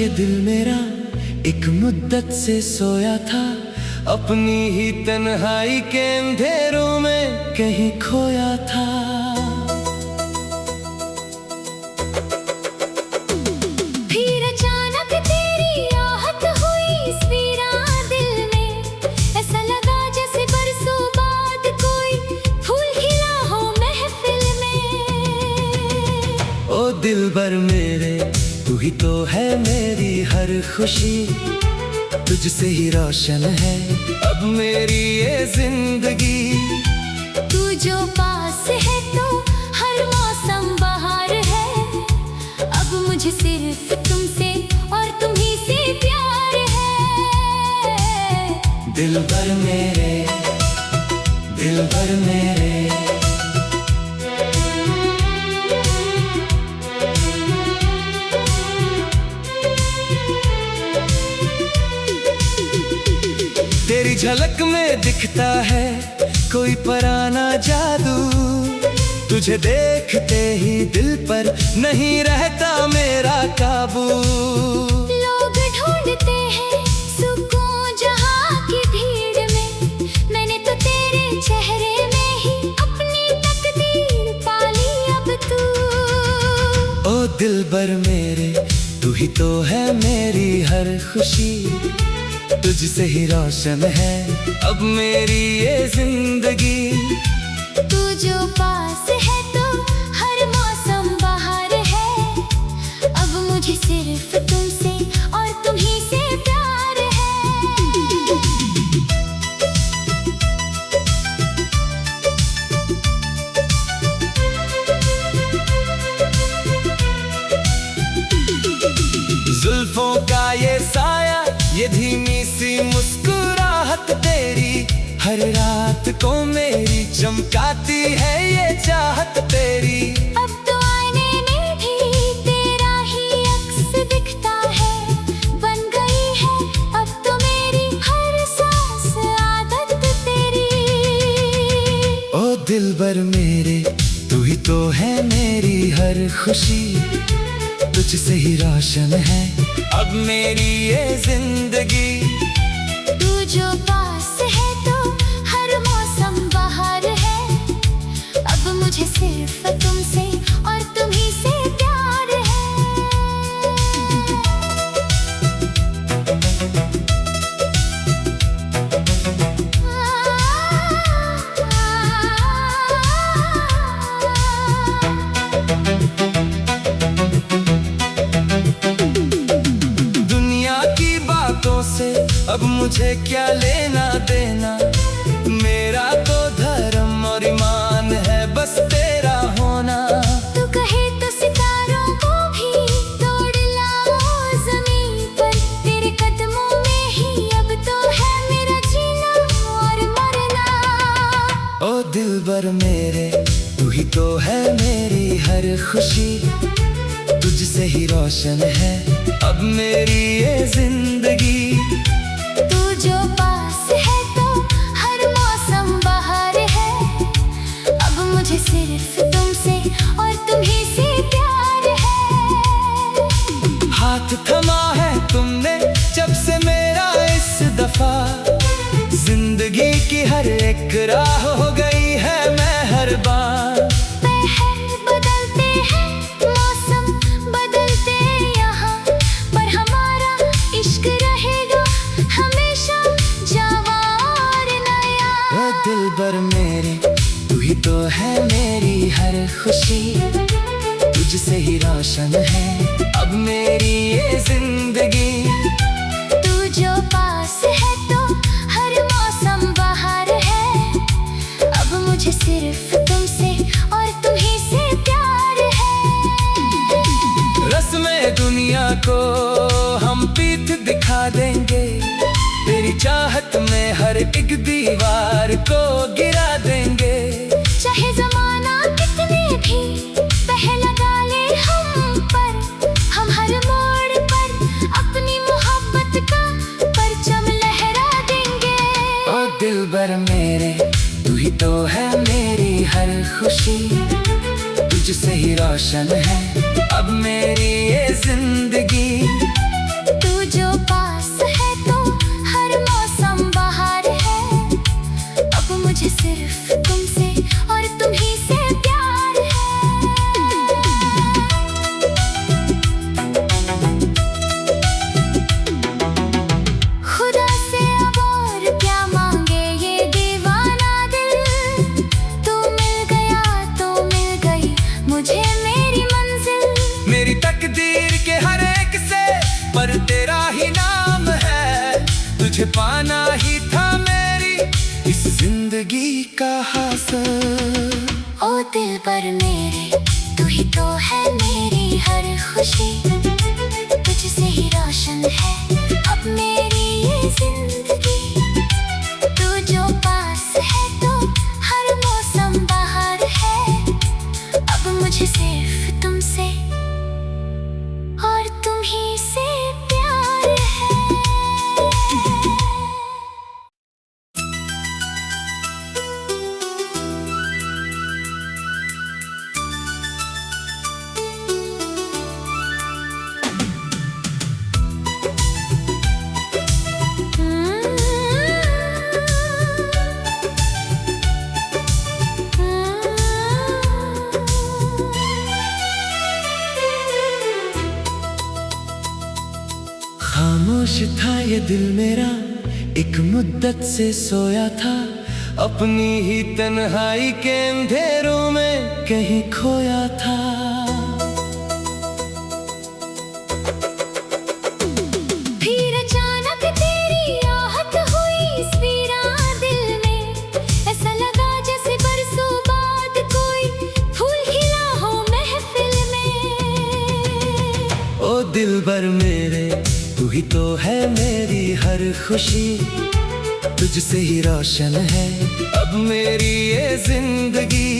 ये दिल मेरा एक मुद्दत से सोया था, अपनी ही तन्हाई के अंधेरों में कहीं खोया था। फिर अचानक तेरी आहट हुई इस वीरान दिल में, ऐसा लगा जैसे बरसों बाद कोई फूल खिला हो महफिल में। ओ दिलबर मेरे, तू ही तो है मेरी हर खुशी, तुझसे ही रोशन है अब मेरी ये जिंदगी। तू जो पास है तो हर मौसम बहार है, अब मुझे सिर्फ तुमसे और तुम ही से प्यार है। दिलबर मेरे, दिलबर मेरे, तेरी झलक में दिखता है कोई पराना जादू, तुझे देखते ही दिल पर नहीं रहता मेरा काबू। लोग ढूंढते हैं सुकून जहां की भीड़ में, मैंने तो तेरे चेहरे में ही अपनी तकदीर पाली अब तू। ओ दिलबर मेरे, तू ही तो है मेरी हर खुशी, तुझसे ही रोशन है अब मेरी ये जिंदगी। तू जो पास है तो हर मौसम बहार है, अब मुझे सिर्फ तुमसे और तुम ही से प्यार है। जुल्फों का ये साया, ये धीमी सी मुस्कुराहट तेरी, हर रात को मेरी चमकाती है ये चाहत तेरी। अब तो आईने में भी तेरा ही अक्स दिखता है, बन गई है अब तो मेरी हर सांस आदत तेरी। ओ दिलबर मेरे, तू ही तो है मेरी हर खुशी, तुझसे ही रोशन है अब मेरी ये जिंदगी। तू जो पास है तो हर मौसम बहार है, अब मुझे सिर्फ तुमसे और तुम ही से प्यार है। अब मुझे क्या लेना देना, मेरा तो धर्म और ईमान है बस तेरा होना। तू कहे तो सितारों को भी तोड़ लाओ ज़मीन पर, तेरे कदमों में ही अब तो है मेरा जीना और मरना। ओ दिलबर मेरे, तू ही तो है मेरी हर खुशी, तुझसे ही रोशन है अब मेरी ये जिंदगी। तू जो पास है तो हर मौसम बहार है, अब मुझे सिर्फ तुमसे और तुम ही से प्यार है। हाथ थमा है तुमने जब से मेरा इस दफा, जिंदगी की हर एक राह हो गई है मेहरबान। बदलते हैं मौसम, बदलते यहाँ, पर हमारा इश्क रहेगा हमेशा जवान नया। ओ दिलबर मेरे, तू ही तो है मेरी हर खुशी, तुझसे ही रोशन है अब मेरी ये जिंदगी। तू जो पास है तो हर मौसम बहार है, अब मुझे सिर्फ तुमसे और तुम ही से प्यार है। रस्में दुनिया को हम पीठ दिखा देंगे, तेरी चाहत में हर एक दीवार को गिरा देंगे। चाहे जमाना कितने भी पहला डाले हम पर, हम हर मोड़ पर अपनी मोहब्बत का परचम लहरा देंगे। ओ दिलबर मेरे, तू ही तो है मेरी हर खुशी, तुझसे ही रोशन है अब मेरी ये जिंदगी। तुझे पाना ही था मेरी इस जिंदगी का हासिल। ओ दिलबर मेरे, तू ही तो है मेरी हर खुशी, तुझसे ही रोशन है अब मेरी ये जिंदगी। तू जो पास है तो हर मौसम बाहर है, अब मुझे सिर्फ तुमसे और तुम ही से प्यार है। खामोश था ये दिल मेरा, एक मुद्दत से सोया था, अपनी ही तन्हाई के अंधेरों में कहीं खोया था। फिर अचानक तेरी आहट हुई इस वीरान दिल में, ऐसा लगा जैसे बरसों बाद कोई फूल खिला हो महफिल में। ओ दिलबर मेरे, तू ही तो है मेरी हर खुशी, तुझसे ही रोशन है अब मेरी ये जिंदगी।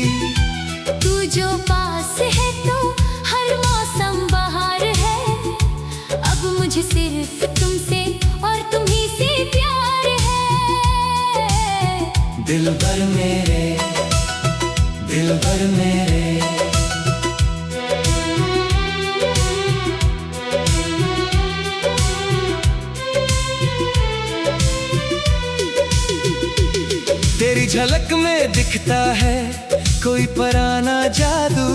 तू जो पास है तो हर मौसम बाहर है, अब मुझे सिर्फ तुमसे और तुम ही से प्यार है। दिलबर मेरे, दिलबर मेरे, तेरी झलक में दिखता है कोई पराना जादू,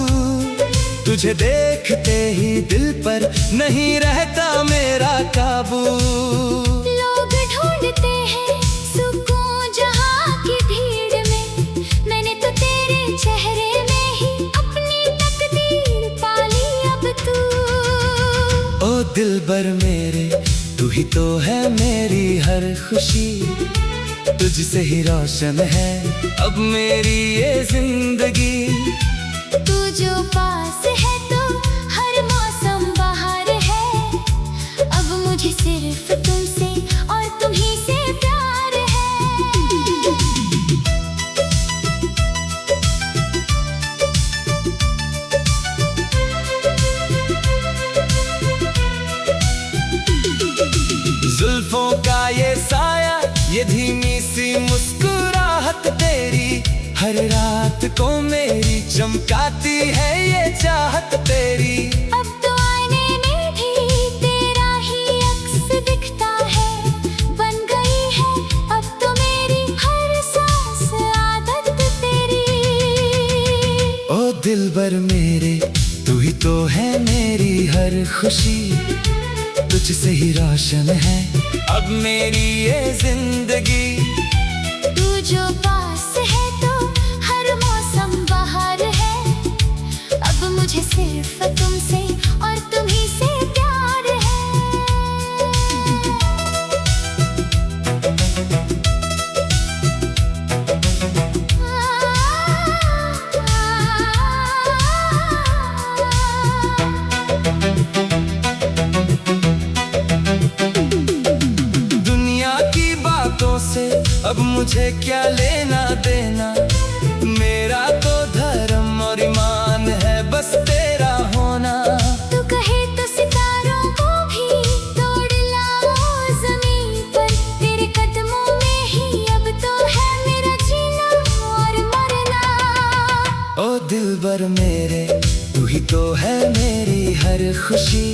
तुझे देखते ही दिल पर नहीं रहता मेरा काबू। लोग ढूंढते हैं सुकून जहां की भीड़ में, मैंने तो तेरे चेहरे में ही अपनी तकदीर पाली अब तू। ओ दिलबर मेरे, तू ही तो है मेरी हर खुशी, तुझसे ही रोशन है अब मेरी ये जिंदगी। तू जो पास है तो हर मौसम बाहर है, अब मुझे सिर्फ तुमसे और तुम ही से प्यार है। जुल्फों का ये साया, ये धीमी सी मुस्कुराहट तेरी, हर रात को मेरी चमकाती है ये चाहत तेरी। अब तो आईने में भी तेरा ही अक्स दिखता है, बन गई है अब तो मेरी हर सांस आदत तेरी। ओ दिलबर मेरे, तू ही तो है मेरी हर खुशी, तुझसे ही रोशन है अब मेरी ये जिंदगी। तू जो पास है तो हर मौसम बाहर है, अब मुझे सिर्फ तुमसे और तुम ही से प्यार है। अब मुझे क्या लेना देना, मेरा तो धर्म और ईमान है बस तेरा होना। तू कहे तो सितारों को भी तोड़ लाओ जमीन पर, तेरे कदमों में ही अब तो है मेरा जीना और मरना। ओ दिलबर मेरे, तू ही तो है मेरी हर खुशी,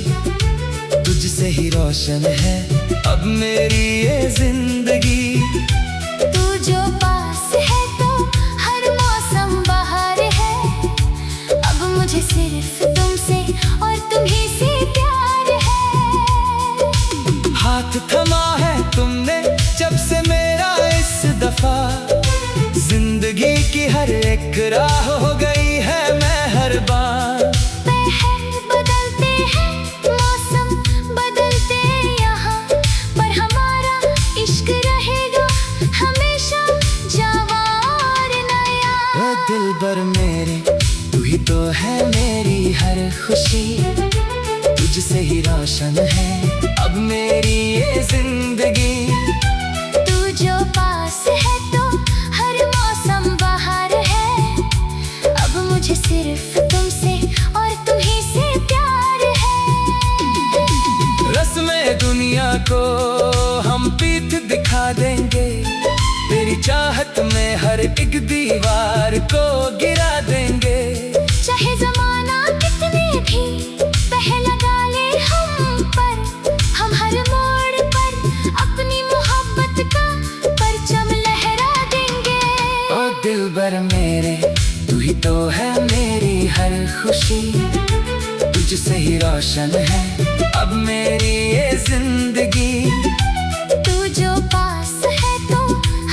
तुझसे ही रोशन है अब मेरी ये जिंदगी। तू जो पास है तो हर मौसम बाहर है, अब मुझे सिर्फ तुमसे और तुम ही से प्यार है। हाथ थमा है तुमने जब से मेरा इस दफा, जिंदगी की हर एक राह हो गई है मैं हर बार। पहर बदलते हैं मौसम बदलते यहाँ, पर हमारा इश्क तो है मेरी हर खुशी, तुझसे ही रोशन है अब मेरी ये जिंदगी। तू जो पास है तो हर मौसम बहार है, अब मुझे सिर्फ तुमसे और तुम्ही से प्यार है। रस्में दुनिया को हम पीठ दिखा देंगे, तेरी चाहत में हर एक दीवार को गिरा देंगे। चाहे जमाना कितने भी पहला डाले हम पर, हम हर मोड़ पर अपनी मोहब्बत का परचम लहरा देंगे। ओ दिलबर मेरे, तू ही तो है मेरी हर खुशी, तुझसे ही रोशन है अब मेरी ये जिंदगी। तू जो पास है तो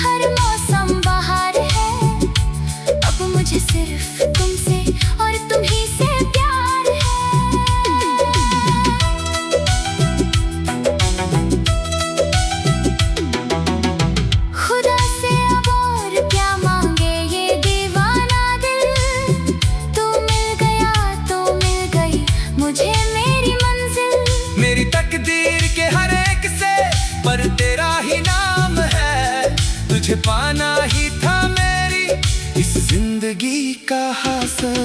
हर मौसम बहार है, अब मुझे सिर्फ तुमसे और तुम्ही से प्यार है। खुदा से अब और क्या मांगे ये दीवाना दिल, तू मिल गया तो मिल गई मुझे मेरी मंजिल। मेरी तकदीर के हर एक से पर तेरा ही नाम है, तुझे पाना ही था मेरी इस जिंदगी का हासिल।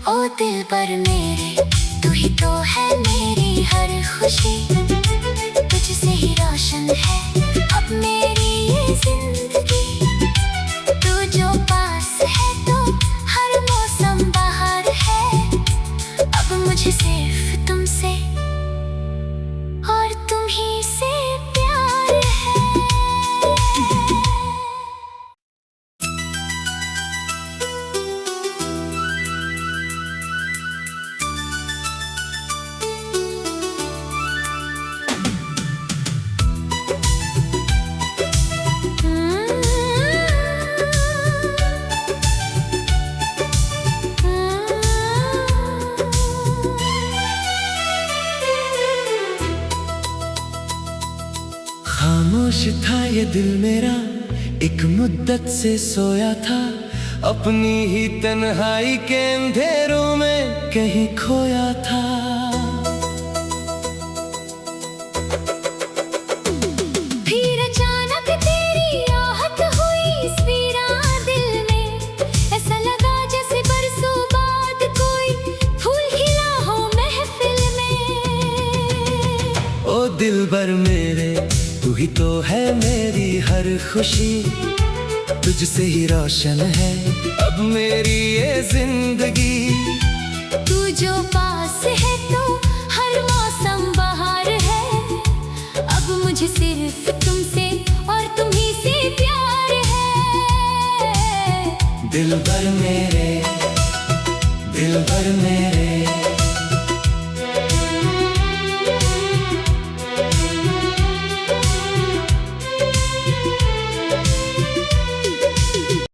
ओ दिलबर मेरे, तू ही तो है मेरी हर खुशी, तुझसे ही रोशन है अब मेरी ये जिंदगी। तू जो पास है तो हर मौसम बहार है, अब मुझे सिर्फ तुमसे और तुम्ही से प्यार है। खामोश था ये दिल मेरा, एक मुद्दत से सोया था, अपनी ही तन्हाई के अंधेरों में कहीं खोया था। फिर अचानक तेरी आहट हुई इस वीरान दिल में, ऐसा लगा जैसे बरसों बाद कोई फूल खिला हो महफिल में। ओ दिलबर मेरे, तू ही तो है मेरी हर खुशी, तुझसे ही रोशन है अब मेरी ये जिंदगी। तू जो पास है तो हर मौसम बहार है, अब मुझे सिर्फ तुमसे और तुम्ही से प्यार है। दिलबर मेरे, दिलबर मेरे।